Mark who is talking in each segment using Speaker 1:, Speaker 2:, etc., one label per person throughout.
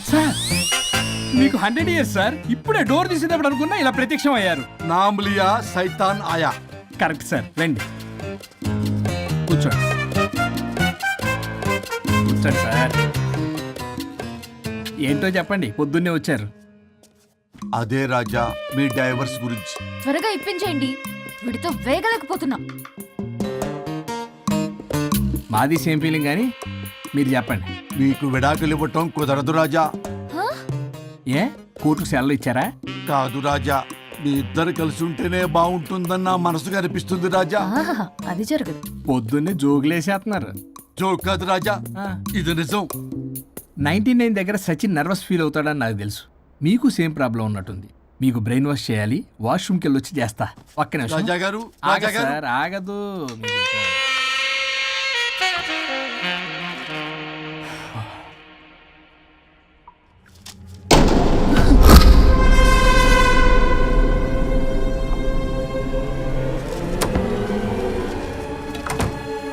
Speaker 1: Sir మీకు 100 years sir. ఇప్పుడే door తీసేటప్పుడు అనుకున్నా ఇలా ప్రత్యక్షం అయ్యారు.
Speaker 2: నామ్ లియా సైతాన్ ఆయా.
Speaker 1: Correct sir. రండి కూర్చోండి. కూర్చోండి సార్. ఏంటో చెప్పండి, పొద్దున్నే వచ్చారు.
Speaker 2: అదే రాజా మీ డైవర్స్ గురించి.
Speaker 3: త్వరగా ఇప్పించేయండి, వీడితో వేగలేకపోతున్నా.
Speaker 1: మాది సేమ్ ఫీలింగ్ కానీ మీరు చెప్పండి.
Speaker 2: మీకు విడాకులు ఇవ్వటం కుదరదు రాజా.
Speaker 1: ఏ కోర్టుకు సెలవు ఇచ్చారా?
Speaker 2: కాదు రాజా, మీ ఇద్దరు కలిసి ఉంటేనే బాగుంటుందని నా మనసుకు అనిపిస్తుంది రాజా.
Speaker 3: ఆహాహా, అది జరగదు.
Speaker 1: పొద్దున్నే జోగులేసేస్తున్నారు.
Speaker 2: జోక్ కాదు రాజా, ఇది నిజం.
Speaker 1: 99 దగ్గర సచిన్ నర్వస్ ఫీల్ అవుతాడని నాకు తెలుసు. మీకు సేమ్ ప్రాబ్లం ఉన్నట్టుంది. మీకు బ్రెయిన్ వాష్ చేయాలి. వాష్రూమ్కి వెళ్ళి వచ్చి చేస్తా. ఒక్క నిమిషం.
Speaker 2: రాజా గారు,
Speaker 1: ఆగదు
Speaker 2: రాజా గారు.
Speaker 1: సార్, ఆగదు.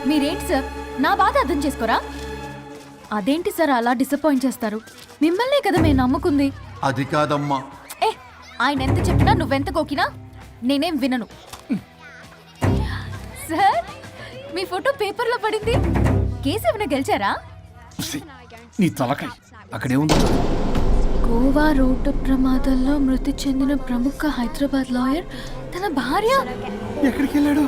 Speaker 3: మీరేంటి సార్ నా బాధ అర్థం చేసుకోరా? అదేంటి సార్ అలా డిసప్పాయింట్ చేస్తారు? మిమ్మల్నే కదా మేము నమ్ముకుంది.
Speaker 2: అది కాదమ్మా.
Speaker 3: ఏ ఆయన ఎంత చెప్పినా నువ్వెంత కోకినా నేనేం వినను. సార్ మీ ఫోటో పేపర్లో పడింది. కేసు ఏమైనా గెలిచారా?
Speaker 1: నీ తలకాయ అక్కడే ఉంది.
Speaker 3: గోవా రోడ్డు ప్రమాదంలో మృతి చెందిన ప్రముఖ హైదరాబాద్ లాయర్ తన భార్య
Speaker 1: ఎక్కడికి వెళ్ళాడు?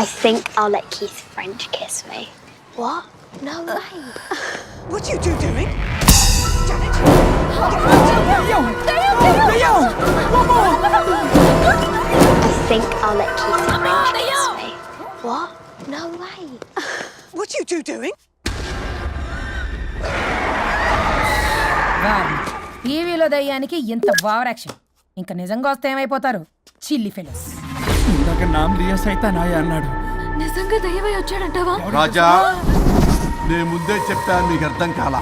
Speaker 4: I think I'll let Keith's friend kiss me. What? No way.
Speaker 5: What are you doing? Janet!
Speaker 4: I think I'll let Keith's friend kiss me. What? No way.
Speaker 5: What are you doing?
Speaker 6: టీవీలో దయ్యానికి ఇంత over action. ఇంకా నిజంగా వస్తే ఏమైపోతారు? చిల్లి fellows.
Speaker 1: ఇందాక నామ్ లియా సైతాన్ ఆయా అన్నాడు.
Speaker 3: నిజంగా దయ్యమై వచ్చాడంటావా?
Speaker 2: రాజా నేను ముందే చెప్పాను, మీకు అర్థం కాలా.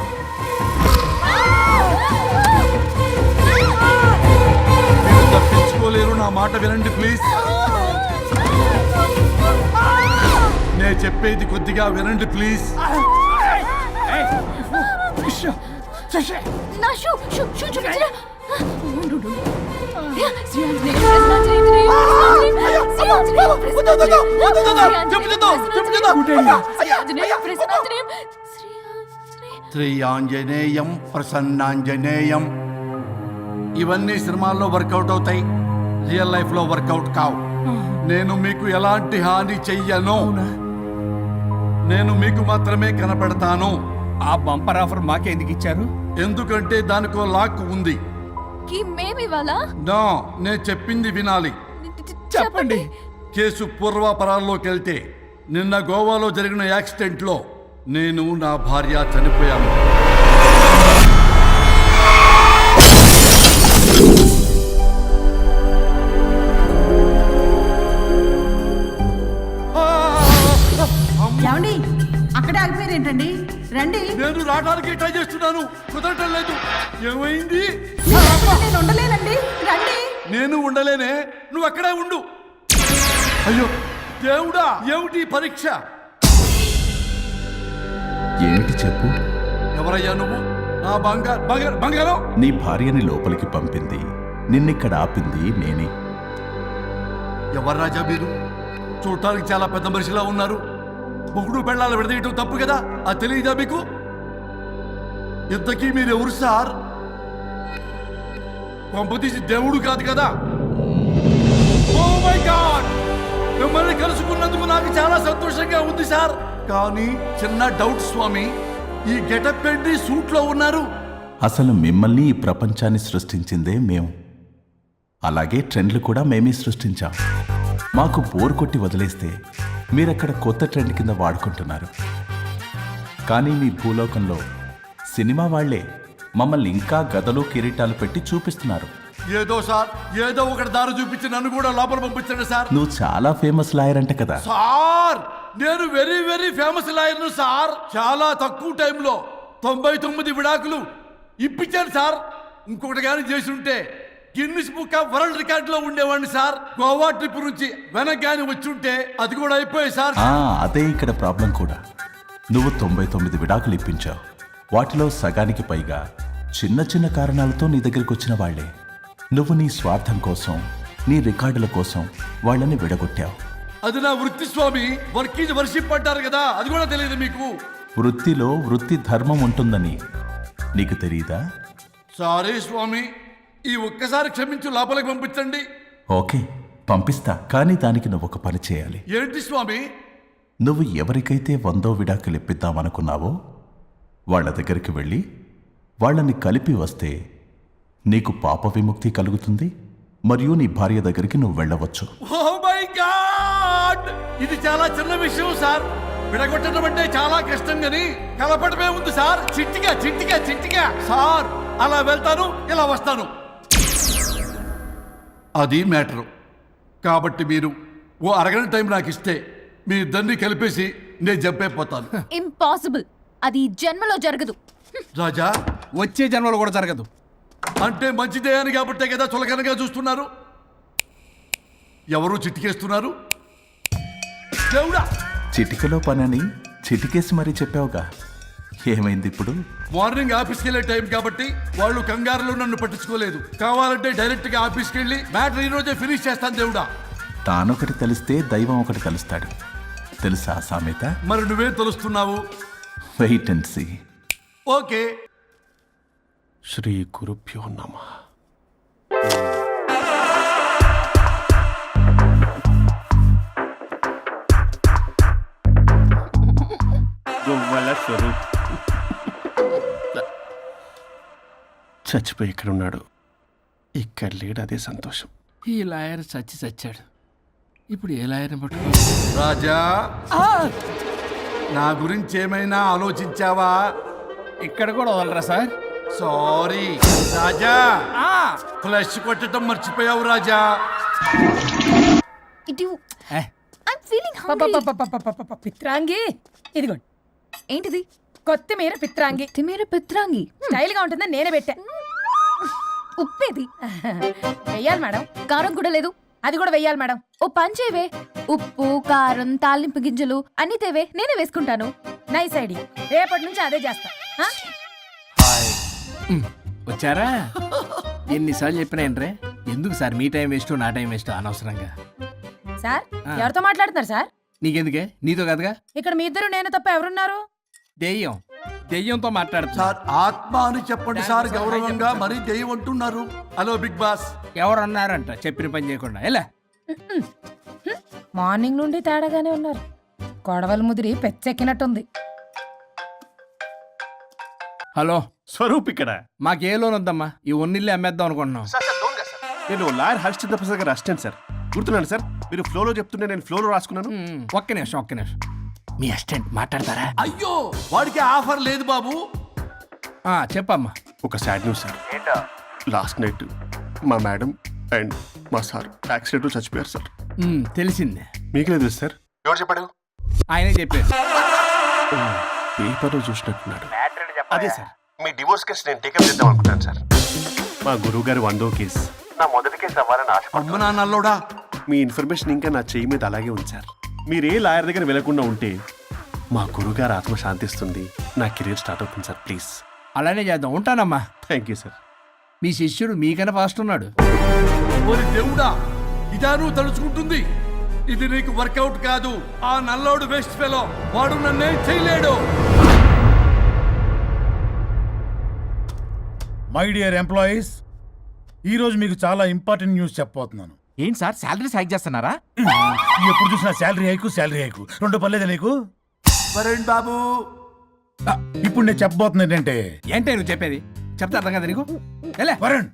Speaker 2: మీరు తప్పించుకోలేరు, నా మాట వినండి ప్లీజ్. నేను చెప్పేది కొద్దిగా వినండి ప్లీజ్.
Speaker 3: నా షూ షూ షూ చూపించరా?
Speaker 2: శ్రీ ఆంజనేయం ప్రసన్నాంజనేయం. ఇవన్నీ సినిమాల్లో వర్కౌట్ అవుతాయి, రియల్ లైఫ్ లో వర్కౌట్ కావు. నేను మీకు ఎలాంటి హాని చెయ్యను. నేను మీకు మాత్రమే కనపడతాను.
Speaker 1: ఆ బంపర్ ఆఫర్ మాకే ఎందుకు ఇచ్చారు?
Speaker 2: ఎందుకంటే దానికో లాక్ ఉంది.
Speaker 3: మేమివాలా?
Speaker 2: నో, నేను చెప్పింది వినాలి.
Speaker 1: చెప్పండి.
Speaker 2: కేసు పూర్వాపరాల్లోకి వెళ్తే నిన్న గోవాలో జరిగిన యాక్సిడెంట్లో నేను నా భార్య చనిపోయాను.
Speaker 6: ఏమండి అక్కడే ఆగిపోయారేంటండి? రండి.
Speaker 2: నేను రావడానికి ట్రై చేస్తున్నాను, కుదరటం లేదు. ఏమైంది?
Speaker 6: నేను ఉండలేనండి, రండి.
Speaker 2: నేను ఉండలేనే, నువ్వు అక్కడే ఉండు. అయ్యో దేవుడా, ఏమిటి పరీక్ష?
Speaker 7: ఏమిటి చెప్పు?
Speaker 2: ఎవరయ్యా నువ్వు? నా బంగారం.
Speaker 7: నీ భార్యని లోపలికి పంపింది, నిన్నిక్కడ ఆపింది నేనే.
Speaker 2: ఎవరు రాజా మీరు? చూడటానికి చాలా పెద్ద మనిషిలా ఉన్నారు. మొగుడు పెళ్ళాలు విడదీయటం తప్పు కదా, అది తెలియదా మీకు? ఇంతకీ మీరు ఎవరు సార్? పంపతీసి దేవుడు కాదు కదా? ఓ మై గాడ్, మిమ్మల్ని కలుసుకున్నందుకు నాకు చాలా సంతోషంగా ఉంది సార్. కానీ చిన్న డౌట్ స్వామి, ఈ గెటప్ ఏంటి సూట్ లో ఉన్నారు?
Speaker 7: అసలు మిమ్మల్ని ఈ ప్రపంచాన్ని సృష్టించిందే మేము. అలాగే ట్రెండ్లు కూడా మేమే సృష్టించాం. మాకు బోర్ కొట్టి వదిలేస్తే మీరక్కడ కొత్త ట్రెండ్ కింద వాడుకుంటున్నారు. కానీ మీ భూలోకంలో సినిమా వాళ్లే మమ్మల్ని ఇంకా గదలు కిరీటాలు పెట్టి చూపిస్తున్నారు.
Speaker 2: ఏదో సార్, ఏదో ఒకటి దారి చూపించి నన్ను కూడా లోపల పంపించండి సార్.
Speaker 7: నువ్వు చాలా ఫేమస్ లాయర్ అంట కదా?
Speaker 2: సార్ నేను వెరీ వెరీ ఫేమస్ లాయర్ను సార్. చాలా తక్కువ టైంలో 99 విడాకులు ఇప్పించాను సార్. ఇంకొకటి కానీ చేసి ఉంటే Guinness book of world record లో ఉండేవాడిని సార్. గోవా ట్రిప్ నుంచి వెనక్గాని వచ్చి ఉంటే అది కూడా అయిపోయాయి సార్.
Speaker 7: అదే ఇక్కడ ప్రాబ్లం కూడా. నువ్వు 99 విడాకులు ఇప్పించావు. వాటిలో సగానికి పైగా చిన్న చిన్న కారణాలతో నీ దగ్గరికి వచ్చిన వాళ్లే. నువ్వు నీ స్వార్థం కోసం, నీ రికార్డుల కోసం వాళ్ళని విడగొట్టావు.
Speaker 2: అది నా వృత్తి స్వామి. వర్క్ ఈజ్ వర్షిప్ అంటారు కదా, అది కూడా తెలియదు మీకు.
Speaker 7: వృత్తిలో వృత్తి ధర్మం ఉంటుందని నీకు తెలియదా?
Speaker 2: సారీ స్వామి, ఈ ఒక్కసారి క్షమించు, లోపలికి పంపించండి.
Speaker 7: ఓకే, పంపిస్తా. కానీ దానికి నువ్వు ఒక పని చేయాలి.
Speaker 2: ఏంటి స్వామి?
Speaker 7: నువ్వు ఎవరికైతే 100వ విడాకులు ఇప్పిద్దామనుకున్నావో వాళ్ళ దగ్గరికి వెళ్ళి వాళ్ళని కలిపి వస్తే నీకు పాప విముక్తి కలుగుతుంది, మరియు నీ భార్య దగ్గరికి నువ్వు వెళ్ళవచ్చు.
Speaker 2: ఓ మై గాడ్, ఇది చాలా చిన్న విషయం సార్. విడగొట్టడం అంటే చాలా కష్టం గని కలపడమే ఉంది సార్. చిట్టిగా చిట్టిగా చిట్టిగా సార్. అలా వెళ్తాను, ఇలా వస్తాను, అది మ్యాటరు. కాబట్టి మీరు ఓ అరగంట టైం నాకు ఇస్తే మీ ఇద్దరిని కలిపేసి నేను జంపైపోతాను.
Speaker 3: ఇంపాసిబుల్. అది ఈ జన్మలో జరగదు.
Speaker 2: రాజా,
Speaker 1: వచ్చే జన్మలో కూడా జరగదు.
Speaker 2: అంటే మంచిదే అని కాబట్టే కదా చులకనగా చూస్తున్నారు. ఎవరు చిట్టికేస్తున్నారు? దేవుడా,
Speaker 7: చిటికలో పనని చిటికేసి మరీ చెప్పావుగా, ఏమైంది ఇప్పుడు?
Speaker 2: మార్నింగ్ ఆఫీస్కి వెళ్ళే టైం కాబట్టి వాళ్ళు కంగారులో నన్ను పట్టించుకోలేదు. కావాలంటే డైరెక్ట్ గా ఆఫీస్కి వెళ్ళి మ్యాటర్ ఈ రోజే ఫినిష్ చేస్తాను. దేవుడా,
Speaker 7: తానొకటి తెలిస్తే దైవం ఒకటి కలుస్తాడు, తెలుసా సామెత?
Speaker 2: మరి నువ్వేం తెలుస్తున్నావు?
Speaker 7: Wait and see.
Speaker 2: ఓకే.
Speaker 8: శ్రీ గురుభ్యో నమః. గొవ్వల స్వరూప్ చచ్చిపోయి ఇక్కడ ఉన్నాడు. ఇక్కడ లేడు, అదే సంతోషం.
Speaker 1: ఈ లాయర్ చచ్చాడు. ఇప్పుడు ఏ లాయర్ని పట్టుకో?
Speaker 2: రాజా, నా గురించి ఏమైనా ఆలోచించావా?
Speaker 1: ఇక్కడ కూడా వదలరా సార్?
Speaker 2: సారీ రాజా, ఫ్లష్ కొట్టడం మర్చిపోయావు రాజా.
Speaker 3: ఇటు
Speaker 1: ఏ,
Speaker 3: ఐమ్ ఫీలింగ్ హంగ్రీ.
Speaker 6: పిత్రాంగి ఇదిగోండి.
Speaker 3: ఏంటిది?
Speaker 6: కొత్తిమీర పిత్రాంగి.
Speaker 3: తిమేర పిత్రాంగి.
Speaker 6: స్టైల్ గా ఉంటుందని నేనే పెట్టా.
Speaker 3: ఉప్పేది?
Speaker 6: వెయ్యాలి మేడం.
Speaker 3: కారం కూడా లేదు.
Speaker 6: అది కూడా వెయ్యాలి మేడం.
Speaker 3: ఓ పంచేవే. ఉప్పు, కారం, తాలింపు గింజలు అన్ని తేవే, నేనే వేసుకుంటాను.
Speaker 6: Nice idea. రేపటి నుంచి అదే చేస్తా. ఆ?
Speaker 1: వచ్చారా? ఎన్నిసార్లు చెప్పినా ఏంట్రే? ఎందుకు సార్ మీ టైం వేస్ట్, నా టైం వేస్ట్ అనవసరంగా?
Speaker 6: సార్, ఎవరితో మాట్లాడుతున్నారు సార్?
Speaker 1: నీకెందుకే? నీతో కదగా.
Speaker 6: ఇక్కడ మీ ఇద్దరు నేను తప్ప ఎవరున్నారు?
Speaker 1: దెయ్యంతో మాట్లాడుతా.
Speaker 2: సార్, ఆత్మ అని చెప్పండి సార్, గౌరవంగా. మరీ దెయ్యం అంటున్నారు. Hello big boss.
Speaker 1: ఎవరు అన్నారంట చెప్పిన పని చేయకుండా? ఎలా?
Speaker 6: మార్నింగ్ నుండి తేడాగానే ఉన్నారు. కొడవల ముదిరి పెచ్చెక్కినట్టుంది.
Speaker 1: హలో,
Speaker 8: స్వరూప్ ఇక్కడ.
Speaker 1: మాకే లోన్ వద్దమ్మా. ఈ ఒన్నిల్లు అమ్మేద్దాం అనుకుంటున్నాం.
Speaker 8: నేను లాయర్ హరిశ్చంద్ర ప్రసాద్ గారు అసిస్టెంట్ సార్. గుర్తున్నాను సార్, మీరు ఫ్లోలో చెప్తుంటే నేను ఫ్లోలో రాసుకున్నాను.
Speaker 1: ఒక్క నిమిషం. మీ అసిస్టెంట్ మాట్లాడతారా?
Speaker 2: అయ్యో, వాడికి ఆఫర్ లేదు బాబు.
Speaker 1: చెప్పమ్మా.
Speaker 8: ఒక sad news sir. Last night మా మేడం అండ్ మా సార్ యాక్సిడెంట్ చచ్చిపోయారు సార్.
Speaker 1: తెలిసిందే.
Speaker 8: మీకే తెలుసు సార్. ఎవరు చెప్పాడు?
Speaker 1: ఆయనే చెప్పారు.
Speaker 8: పేపర్లో చూసినట్టున్నాడు. అదే సార్, మీ డివోర్స్ కేసు నేను టేకప్ చేద్దాం అనుకుంటాను సార్. మా గురువు గారు 100వ కేసు నా మొదటి కేసు అవ్వాలని ఆశ.
Speaker 2: అమ్మ నాన్నల్లోడా,
Speaker 8: మీ ఇన్ఫర్మేషన్ ఇంకా నా చెయ్యి మీద అలాగే ఉంది సార్. మీరు ఏ లాయర్ దగ్గర వెళ్లకుండా ఉంటే మా గురువుగారు ఆత్మ శాంతిస్తుంది, నా కెరీర్ స్టార్ట్ అవుతుంది సార్. ప్లీజ్
Speaker 1: అలానే చేద్దాం. ఉంటానమ్మా.
Speaker 8: Thank you sir.
Speaker 1: మీ శిష్యుడు మీకన్నా ఫాస్ట్ ఉన్నాడు.
Speaker 2: ఓరి దేవుడా, ఇదా నువ్వు తలుచుకుంటుంది? ఇది నీకు వర్కౌట్ కాదు. ఆ నల్లోడు వేస్ట్ ఫెలో, వాడు నన్నేం చేయలేడు.
Speaker 9: మై డియర్ ఎంప్లాయీస్, ఈరోజు మీకు చాలా ఇంపార్టెంట్ న్యూస్ చెప్పబోతున్నాను.
Speaker 10: ఏంటి సార్, శాలరీస్ హైక్ చేస్తున్నారా?
Speaker 9: ఎప్పుడు చూసినా శాలరీ హైకు రెండు పర్లేదా నీకు?
Speaker 2: వరుణ్ బాబు,
Speaker 9: ఇప్పుడు నేను చెప్పబోతున్నా ఏంటంటే,
Speaker 1: ఏంటే నువ్వు చెప్పేది? చెప్తా అర్థం కదా నీకు? ఎలా?
Speaker 9: వరుణ్,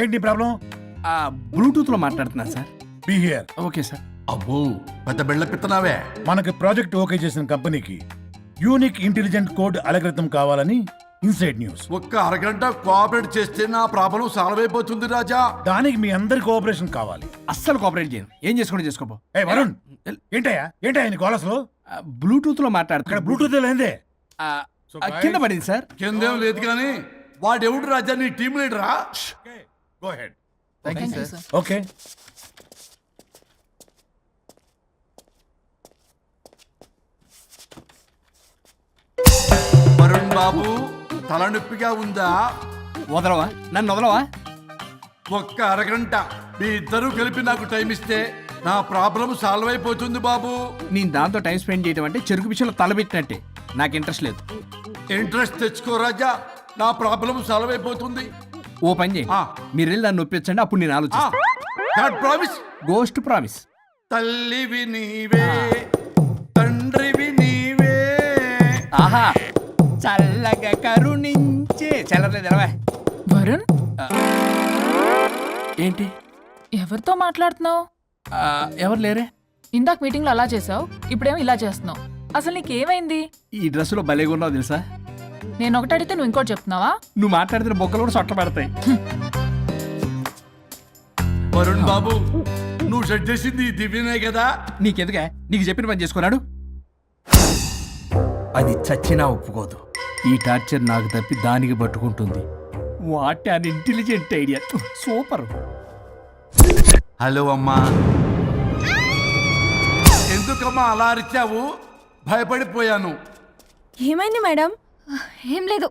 Speaker 9: ఏంటి ప్రాబ్లం?
Speaker 1: బ్లూటూత్ లో మాట్లాడుతున్నా sir.
Speaker 9: Be here.
Speaker 1: Okay sir.
Speaker 2: అబ్బో, పెద్ద బిళ్ళ పిత్తనావే.
Speaker 9: మనకి ప్రాజెక్ట్ ఓకే చేసిన కంపెనీకి యూనిక్ ఇంటెలిజెంట్ కోడ్ అలకృతం కావాలని ఇన్సైడ్ న్యూస్.
Speaker 2: ఒక్క అరగంట కోఆపరేట్ చేస్తే నా ప్రాబ్లం సాల్వ్ అయిపోతుంది రాజా.
Speaker 9: దానికి మీ అందరి కోఆపరేషన్ కావాలి.
Speaker 1: అస్సలు కోఆపరేట్ చేయను. ఏం చేసుకోండి చేసుకోపో.
Speaker 9: ఏ వరుణ్, ఏంటయ్యా నీ గోలసలో?
Speaker 1: బ్లూటూత్ లో
Speaker 9: ఇక్కడ
Speaker 1: మాట్లాడుతున్నా.
Speaker 9: బ్లూటూత్ లేదే.
Speaker 1: కింద పడింది సార్.
Speaker 2: కిందేం లేదు కానీ వాడెవడు రాజా? నీ టీం లీడరా?
Speaker 9: Go ahead. ఓకే.
Speaker 2: వరుణ్ బాబు తలనొప్పిగా ఉందా?
Speaker 1: వదలవా, నన్ను వదలవా.
Speaker 2: ఒక్క అరగంట మీ ఇద్దరూ కలిపి నాకు టైం ఇస్తే నా ప్రాబ్లం సాల్వ్ అయిపోతుంది బాబు.
Speaker 1: నేను దాంతో టైం స్పెండ్ చేయడం అంటే చెరుకు విషయంలో తలబెట్టినట్టే. నాకు ఇంట్రెస్ట్ లేదు.
Speaker 2: ఇంట్రెస్ట్ తెచ్చుకో రాజా, నా ప్రాబ్లం సాల్వ్ అయిపోతుంది.
Speaker 1: ఓ పని చేయి,
Speaker 2: ఆ.
Speaker 1: మీరు వెళ్ళి నన్ను ఒప్పించండి, అప్పుడు నేను ఆలోచిస్తాను.
Speaker 2: God promise.
Speaker 1: Ghost promise.
Speaker 2: తల్లివి నీవే, తండ్రివి నీవే.
Speaker 1: ఆహా, చల్లగా కరుణించే చల్లలేదు ఎలవా.
Speaker 11: వరుణ్,
Speaker 1: ఏంటి?
Speaker 11: ఎవరితో మాట్లాడుతున్నావు?
Speaker 1: ఎవరు లేరే?
Speaker 11: ఇందాక మీటింగ్లో అలా చేసావు, ఇప్పుడేమో ఇలా చేస్తున్నావు. అసలు నీకేమైంది?
Speaker 1: ఈ డ్రెస్సులో భలేగా ఉన్నావు తెలుసా.
Speaker 11: నేను ఒకటి అడిగితే నువ్వు ఇంకోటి చెప్తున్నావా?
Speaker 1: నువ్వు మాట్లాడితే బొక్కలు కూడా సొట్ట పెడతాయి.
Speaker 2: వరుణ్ బాబు, నువ్వు సెట్ చేసింది ఈ దివ్యనే కదా?
Speaker 1: నీకెందుకే? నీకు చెప్పిన పని చేసుకున్నాడు. అది చచ్చినా ఒప్పుకోదు. ఈ టార్చర్ నాకు తప్పి దానికి పట్టుకుంటుంది. What an intelligent idea. Super.
Speaker 2: Hello అమ్మా. ఎందుకమ్మా అలా అరిచావు? భయపడిపోయాను.
Speaker 6: ఏమైంది మేడం?
Speaker 3: ఏం లేదు.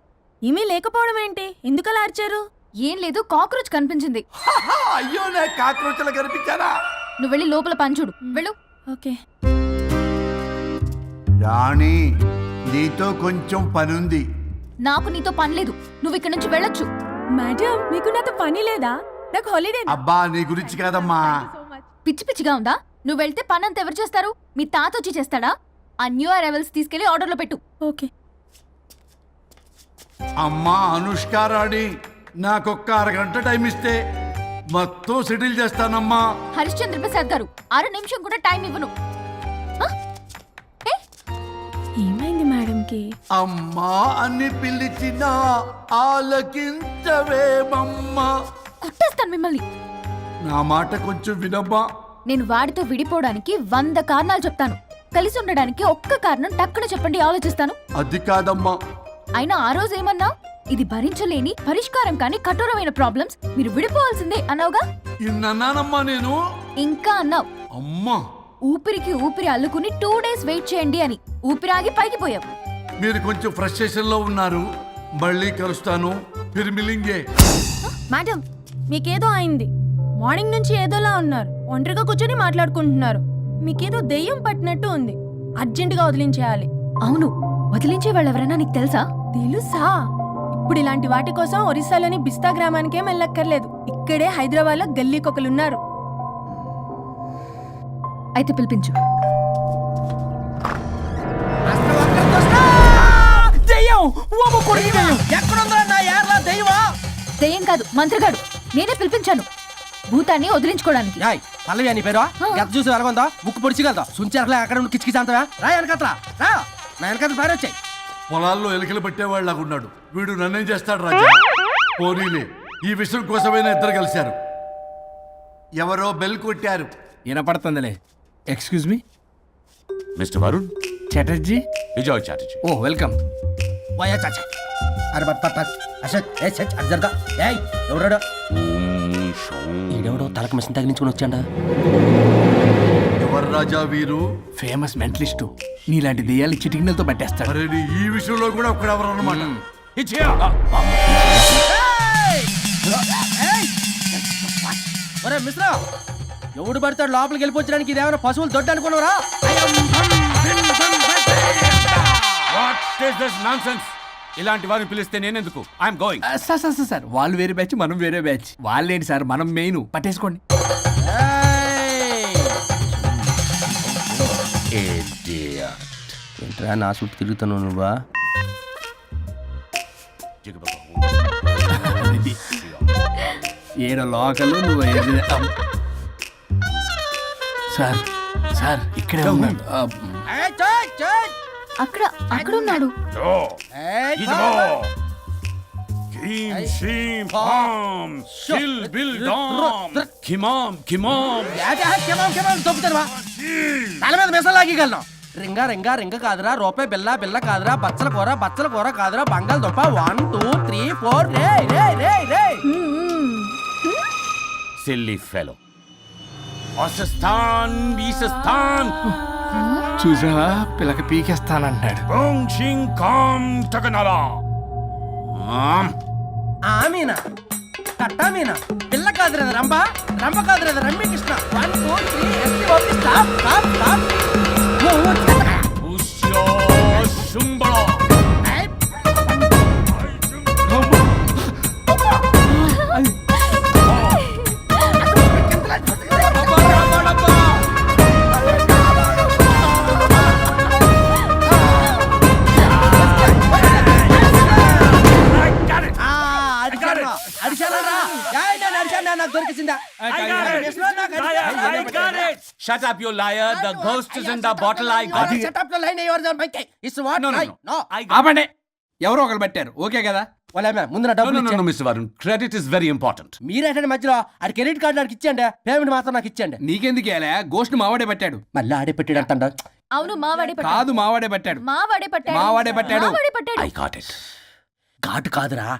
Speaker 6: ఏమీ లేకపోవడం ఏంటి? ఎందుకు అలా అరిచారు?
Speaker 3: ఏం లేదు, కాక్రోచ్ కనిపించింది.
Speaker 2: అయ్యో, నా కాక్రోచ్లు కనిపించారా?
Speaker 3: నువ్వు వెళ్ళి లోపల పని చూడు, వెళ్ళు.
Speaker 6: ఓకే.
Speaker 2: రాణి, నీతో కొంచెం పనుంది.
Speaker 3: నాకు నీతో పని లేదు, నువ్వు ఇక్కడ నుంచి వెళ్ళొచ్చు.
Speaker 6: మేడం, మీకు నాతో పని లేదా? నాకు హాలిడే.
Speaker 2: అబ్బా, నీ గురించి కాదమ్మా.
Speaker 3: పిచ్చి పిచ్చిగా ఉందా? నువ్వు వెళ్తే పని అంతా ఎవరు చేస్తారు? మీ తాత వచ్చి చేస్తాడా? ఆ న్యూ అరైవల్స్ తీసుకెళ్లి ఆర్డర్లో పెట్టు.
Speaker 6: ఓకే.
Speaker 2: అమ్మా అనుష్క రాణి, నాకొక్క అరగంట టైం ఇస్తే మొత్తం సెటిల్ చేస్తానమ్మా.
Speaker 3: హరిశ్చంద్ర ప్రసాద్ గారు, 6 నిమిషం కూడా టైం ఇవ్వను.
Speaker 6: ఏమైంది మేడంకి?
Speaker 2: అమ్మా అని పిలిచిన ఆలకించవేమమ్మా.
Speaker 3: కొట్టేస్తాను మిమ్మల్ని.
Speaker 2: నా మాట కొంచెం వినమ్మా.
Speaker 3: నేను వాడితో విడిపోవడానికి 100 కారణాలు చెప్తాను. కలిసి ఉండడానికి ఒక్క కారణం టక్కున చెప్పండి, ఆలోచిస్తాను.
Speaker 2: అది కాదమ్మా.
Speaker 3: అయినా ఆ రోజు ఏమన్నా? ఇది భరించలేని, పరిష్కారం కాని కఠోరమైన ప్రాబ్లమ్స్, మీరు విడిపోవాల్సిందే అన్నావుగా.
Speaker 2: ఇన్నానమ్మా నేను.
Speaker 3: ఇంకా అన్నావు.
Speaker 2: అమ్మా,
Speaker 3: ఊపిరికి ఊపిరి అల్లుకుని 2 డేస్ వెయిట్ చేయండి అని. ఊపిరాగి పైకి పోయావు.
Speaker 2: మీరు కొంచెం ఫ్రస్ట్రేషన్ లో ఉన్నారు. మళ్ళీ కలుస్తాను. ఫిర్మిలింగే.
Speaker 6: మేడం, మీకేదో అయింది. మార్నింగ్ నుంచి ఏదోలా ఉన్నారు. ఒంటరిగా కూర్చొని మాట్లాడుకుంటున్నారు. మీకేదో దెయ్యం పట్టినట్టు ఉంది. అర్జెంటుగా వదిలించేయాలి.
Speaker 3: అవును, వదిలించే వాళ్ళెవరైనా నీకు తెలుసా?
Speaker 6: తెలుసా? ఇప్పుడు ఇలాంటి వాటి కోసం ఒరిస్సాలోని బిస్తా గ్రామానికేం వెళ్ళక్కర్లేదు. ఇక్కడే హైదరాబాద్లో గల్లీకొకలున్నారు.
Speaker 3: అయితే పిలిపించు. దెయ్యం కాదు, మంత్రగాడు. నేనే పిలిపించాను భూతాన్ని వదిలించుకోవడానికి.
Speaker 10: పల్లవి అని పేరు గత చూసి వెలగొందా ముక్కు పొడిచిగలదా సుంచరలే అక్కడ కిచకిచ అంతవా రా వెనకట్రా రా నా వెనకట్ల పారి వచ్చాయి.
Speaker 2: పొలాల్లో ఎలుకలు పట్టేవాళ్ళగా ఉన్నాడు వీడు. నన్నేం చేస్తాడు రాజా? పోనీలే, ఈ విషయం కోసమైనా ఇద్దరు కలిశారు. ఎవరో బెల్ కొట్టారు.
Speaker 1: వినపడుతుందిలే. Excuse me
Speaker 12: mister Varun
Speaker 1: Chatterjee.
Speaker 12: Vijay Chatterjee.
Speaker 1: Oh welcome.
Speaker 10: వయా చాచా అరే బట్ పట్ అసత్ ఏ సచ్ అర్జర్దా ఏయ్ ఎవరడా ఈడెవడో తలకు మిషన్ తగిలించుకొని వచ్చాడా?
Speaker 2: ఎవరు రాజా వీరు?
Speaker 1: Famous mentalist. నీలాంటి దెయ్యాలు చిటికినలతో పట్టేస్తాడు.
Speaker 2: అరే, ఈ విషయంలో కూడా ఒకడెవరు అన్నమాట.
Speaker 10: ఒరే మిశ్రా, ఎవడు పడతాడు లోపలికి వెళ్ళిపోవడానికి? ఇదేమైనా పశువులు దొడ్డు అనుకున్నారా?
Speaker 12: ఇలాంటి వారిని పిలిస్తే నేనెందుకు? I'm going.
Speaker 1: సార్ వాళ్ళు వేరే బ్యాచ్, మనం వేరే బ్యాచ్. వాళ్ళేంటి సార్, మనం మెయిన్. పట్టేసుకోండి.
Speaker 10: ఏంట్రా నా చుట్టూ తిరుగుతాను నువ్వా?
Speaker 1: ఏడో లోకలు నువ్వు సార్. సార్ ఇక్కడే ఉన్నాడు.
Speaker 3: అక్కడ ఉన్నాడు.
Speaker 10: తల మీద మెసలు లాగగలను. రింగా రింగా రింగ కాదురా, రూపాయి బిల్ల బిల్ల కాదురా, బచ్చల కూర కాదురా, బంగాళదుంప 1 2 3 4 రే రే రే రే.
Speaker 12: Silly fellow. అసస్థాన్ బీసస్థాన్
Speaker 1: చూసావా పిల్లక పీకేస్తానంటాడు.
Speaker 12: ఓం షిం కాం టకనలా.
Speaker 10: మీనా కట్టా మీనా పిల్ల కాదురేద రంభ రంభ కాదురేద రమ్మి Krishna 1 2 3 S T O P stop stop stop
Speaker 12: ఉష్యో శుంబళ.
Speaker 10: నాకు దొరికిందా
Speaker 12: Shut up, you liar. The ghost is in the bottle. I got it.
Speaker 10: Setup లో లైన్ ఎవర్ మైకే it's what
Speaker 12: No, no,
Speaker 10: no
Speaker 12: no.
Speaker 10: No
Speaker 12: I got
Speaker 1: ఆపండి, ఎవరో ఒకరు పెట్టారు, ఓకే కదా?
Speaker 10: వాళ్ళ ముందు నా
Speaker 12: No,
Speaker 10: డబ్బులు
Speaker 12: no, no, no,
Speaker 10: ఇచ్చేయండి.
Speaker 12: Mr. Varun. Credit is very important.
Speaker 10: మీరేటండి మధ్యలో ఆడి క్రెడిట్ కార్డు నాకు ఇచ్చేయండి, పేమెంట్ మాత్రం నాకు ఇచ్చేయండి.
Speaker 1: నీకెందుకు వేయాలా? గోష్ట్ మావాడే పెట్టాడు.
Speaker 10: మళ్ళీ ఆడే పెట్టాడు అంటాడు.
Speaker 3: అవును మావాడే పట్టాడు.
Speaker 1: కాదు మావాడే పెట్టాడు.
Speaker 3: మావాడే పట్టాడు.
Speaker 1: మావాడే పట్టాడు.
Speaker 3: మావాడే పట్టాడు.
Speaker 12: I got it.
Speaker 10: ఘాటు కాదురా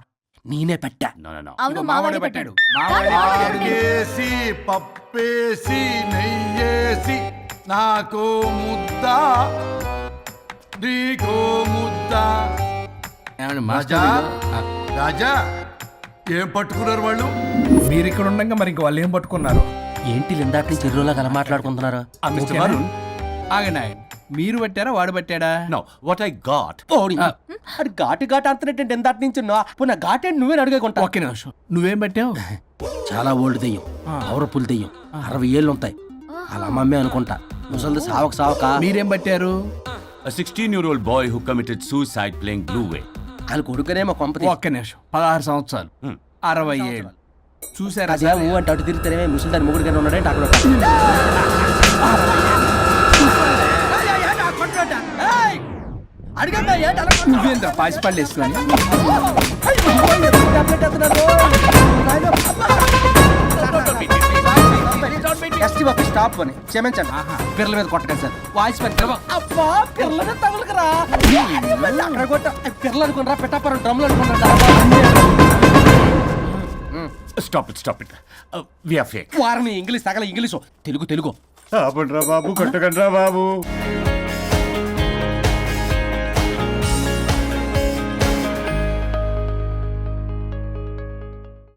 Speaker 10: నేనే పెట్టా.
Speaker 12: No, no, no.
Speaker 3: అవును
Speaker 1: ఇదిగో
Speaker 3: మావాడే పట్టాడు.
Speaker 1: మావాడే పట్టాడు.
Speaker 2: వేసి పప్పేసి నెయ్యేసి నాకు ముద్ద నీకో ముద్ద.
Speaker 1: ఏమండి
Speaker 2: రాజా
Speaker 1: మాస్టర్,
Speaker 2: రాజా ఏం పట్టుకున్నారు వాళ్ళు?
Speaker 1: మీరు ఇక్కడ ఉండగా మరి ఇంక వాళ్ళు ఏం పట్టుకున్నారు?
Speaker 10: ఏంటి ఇందాక నుంచి చెరువులో కల మాట్లాడుకుంటున్నారు?
Speaker 12: Mr. Varun.
Speaker 1: ఆగండి ఆగండి. మీరు పట్టారా వాడు పట్టాడా?
Speaker 12: No, what I got.
Speaker 10: ఓడి అది ఘాటు ఘాటు అంతనేటంటే ఎందాటి నుంచి పునః ఘాటేంటి నువ్వే అడిగేకుంటా.
Speaker 1: ఒక్క నిమిషం, నువ్వేం పట్టావు?
Speaker 10: చాలా ఓల్డ్ దెయ్యం, పవర్ఫుల్ దెయ్యం, 60 ఏళ్ళు ఉంటాయి. అలా అమ్మమ్మే అనుకుంటా. ముసలిది సావక సావక.
Speaker 1: మీరేం పట్టారు?
Speaker 12: A 16-year-old boy who committed suicide playing Blue Whale.
Speaker 10: వాళ్ళ కొడుకునేమో కొంపతి.
Speaker 1: ఒక్క నిమిషం, 16 సంవత్సరాలు, 60 ఏళ్ళు. చూసారా
Speaker 10: అదే ఊ అంటే అటు తిరిగితేనే ముసలి దాని ముగుడు కానీ ఉన్నాడంటే అక్కడ అడిగండి ఏంటి అలా
Speaker 1: నువ్వేంద్ర పాసిపళ్ళు వేసుకొని?
Speaker 10: ఎస్టీ బాబు స్టాప్ అని క్షమించండి. పిల్లల మీద కొట్టకండి సార్. వాయిస్ అబ్బా పిల్లల మీద తగులుకురా అక్కడ కొట్ట పిల్లలు అనుకున్నారా పెట్టాపరం డ్రమ్లు అనుకున్నారా?
Speaker 12: Stop it, stop it. We are fake.
Speaker 10: వారిని ఇంగ్లీష్ తగల ఇంగ్లీషు తెలుగు తెలుగు.
Speaker 8: ఆపండ్రా బాబు కొట్టకండ్రా బాబు.